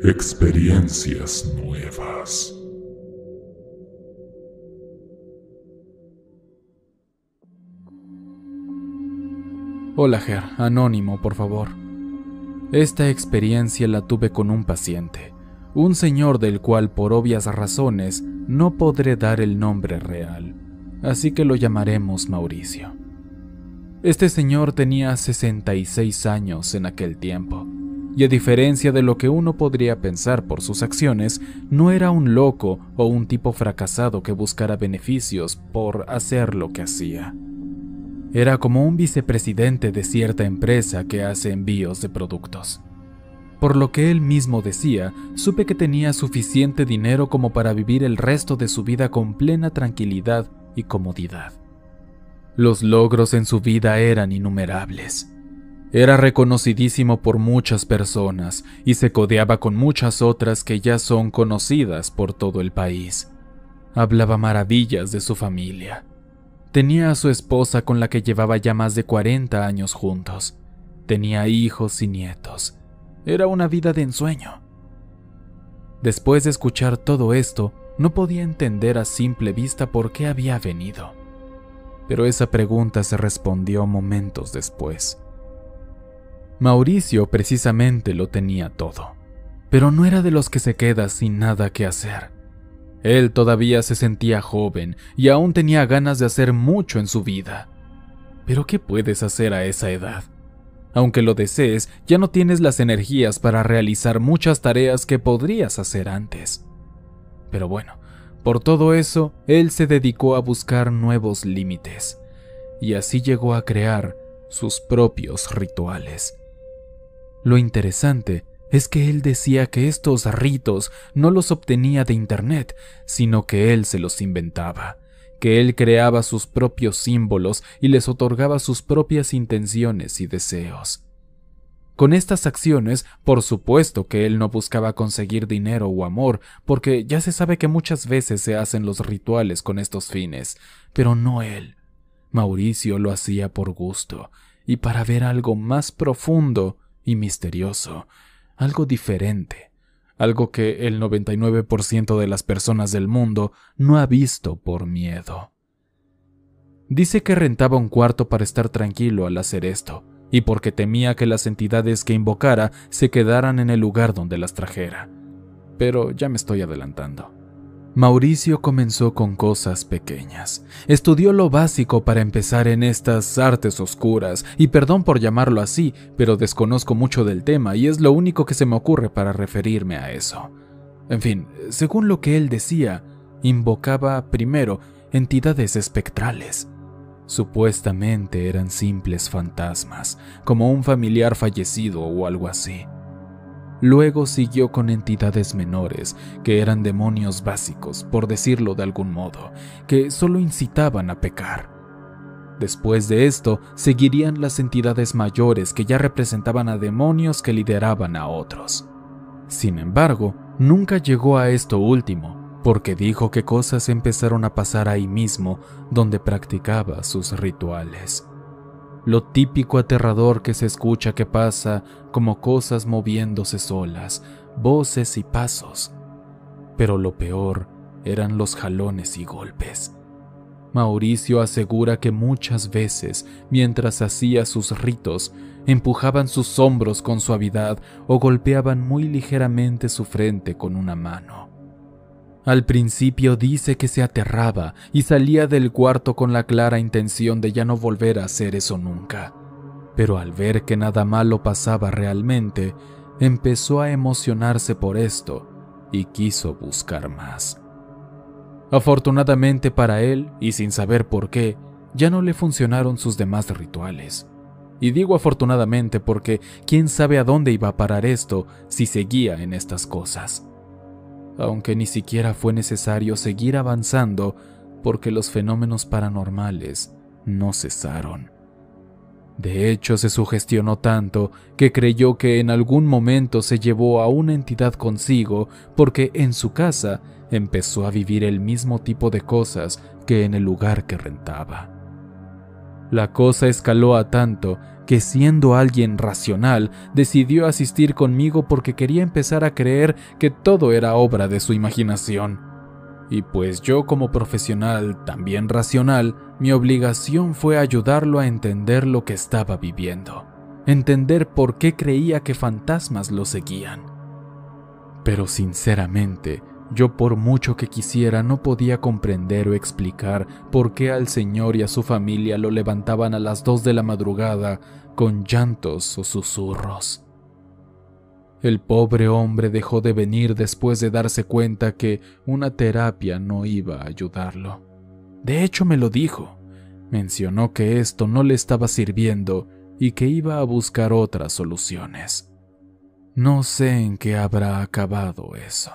Experiencias nuevas. Hola Ger, anónimo, por favor. Esta experiencia la tuve con un paciente, un señor del cual por obvias razones no podré dar el nombre real, así que lo llamaremos Mauricio. Este señor tenía 66 años en aquel tiempo, y a diferencia de lo que uno podría pensar por sus acciones, no era un loco o un tipo fracasado que buscara beneficios por hacer lo que hacía. Era como un vicepresidente de cierta empresa que hace envíos de productos. Por lo que él mismo decía, supe que tenía suficiente dinero como para vivir el resto de su vida con plena tranquilidad y comodidad. Los logros en su vida eran innumerables. Era reconocidísimo por muchas personas y se codeaba con muchas otras que ya son conocidas por todo el país. Hablaba maravillas de su familia. Tenía a su esposa con la que llevaba ya más de 40 años juntos. Tenía hijos y nietos. Era una vida de ensueño. Después de escuchar todo esto, no podía entender a simple vista por qué había venido. Pero esa pregunta se respondió momentos después. Mauricio precisamente lo tenía todo, pero no era de los que se queda sin nada que hacer. Él todavía se sentía joven y aún tenía ganas de hacer mucho en su vida. ¿Pero qué puedes hacer a esa edad? Aunque lo desees, ya no tienes las energías para realizar muchas tareas que podrías hacer antes. Pero bueno, por todo eso, él se dedicó a buscar nuevos límites, y así llegó a crear sus propios rituales. Lo interesante es que él decía que estos ritos no los obtenía de internet, sino que él se los inventaba, que él creaba sus propios símbolos y les otorgaba sus propias intenciones y deseos. Con estas acciones, por supuesto que él no buscaba conseguir dinero o amor, porque ya se sabe que muchas veces se hacen los rituales con estos fines, pero no él. Mauricio lo hacía por gusto, y para ver algo más profundo y misterioso, algo diferente, algo que el 99% de las personas del mundo no ha visto por miedo. Dice que rentaba un cuarto para estar tranquilo al hacer esto, y porque temía que las entidades que invocara se quedaran en el lugar donde las trajera. Pero ya me estoy adelantando. Mauricio comenzó con cosas pequeñas. Estudió lo básico para empezar en estas artes oscuras, y perdón por llamarlo así, pero desconozco mucho del tema y es lo único que se me ocurre para referirme a eso. En fin, según lo que él decía, invocaba primero entidades espectrales. Supuestamente eran simples fantasmas, como un familiar fallecido o algo así. Luego siguió con entidades menores, que eran demonios básicos, por decirlo de algún modo, que solo incitaban a pecar. Después de esto, seguirían las entidades mayores que ya representaban a demonios que lideraban a otros. Sin embargo, nunca llegó a esto último, porque dijo que cosas empezaron a pasar ahí mismo, donde practicaba sus rituales. Lo típico aterrador que se escucha que pasa, como cosas moviéndose solas, voces y pasos. Pero lo peor eran los jalones y golpes. Mauricio asegura que muchas veces, mientras hacía sus ritos, empujaban sus hombros con suavidad o golpeaban muy ligeramente su frente con una mano. Al principio dice que se aterraba y salía del cuarto con la clara intención de ya no volver a hacer eso nunca. Pero al ver que nada malo pasaba realmente, empezó a emocionarse por esto y quiso buscar más. Afortunadamente para él, y sin saber por qué, ya no le funcionaron sus demás rituales. Y digo afortunadamente porque quién sabe a dónde iba a parar esto si seguía en estas cosas. Aunque ni siquiera fue necesario seguir avanzando porque los fenómenos paranormales no cesaron. De hecho, se sugestionó tanto que creyó que en algún momento se llevó a una entidad consigo porque en su casa empezó a vivir el mismo tipo de cosas que en el lugar que rentaba. La cosa escaló a tanto que siendo alguien racional, decidió asistir conmigo porque quería empezar a creer que todo era obra de su imaginación. Y pues yo como profesional, también racional, mi obligación fue ayudarlo a entender lo que estaba viviendo, entender por qué creía que fantasmas lo seguían. Pero sinceramente, yo por mucho que quisiera no podía comprender o explicar por qué al señor y a su familia lo levantaban a las 2 de la madrugada con llantos o susurros. El pobre hombre dejó de venir después de darse cuenta que una terapia no iba a ayudarlo. De hecho me lo dijo. Mencionó que esto no le estaba sirviendo y que iba a buscar otras soluciones. No sé en qué habrá acabado eso.